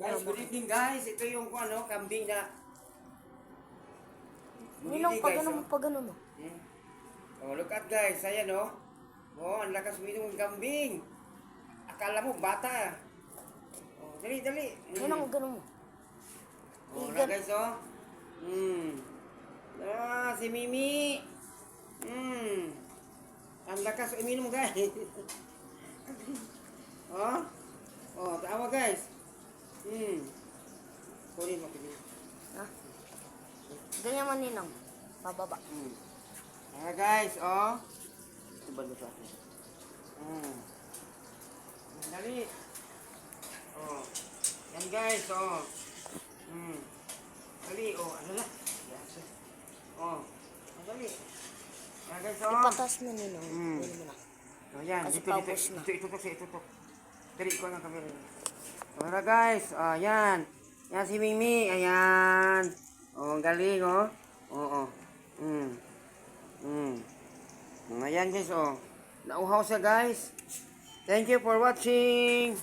Guys, good evening guys. Ito yung ano, kambing na Ninong, pag ano mo, pag ano mo. Oh, look at guys, ayan oh. Oh, ang lakas uminom ng kambing. Akala mo bata. Oh, dali, dali. Ninong, gano mo. Oh, na guys oh. Ah, si Mimi. Ang lakas uminom guys. Oh. Oh, tawa guys. Kunin mo, kunin. Ha? Ganyan mo, Ninong. Pababa. Ayan guys, oh. Subad mo sa akin. Dali. Oh. Yan guys, oh. Dali, oh. Ano na? Yes. Oh. Dali. Yan guys, oh. Ipatas mo, Ninong. Ganyan mo na. Oh, yan. Kasi Dito, paubos na. ito. Dali, ikaw ng camera. Tara guys, oh, yan. Yan si Mimi, ayan. Oh, galing, oh. Oo. Ayan guys, oh. Nauhaw siya guys. Thank you for watching.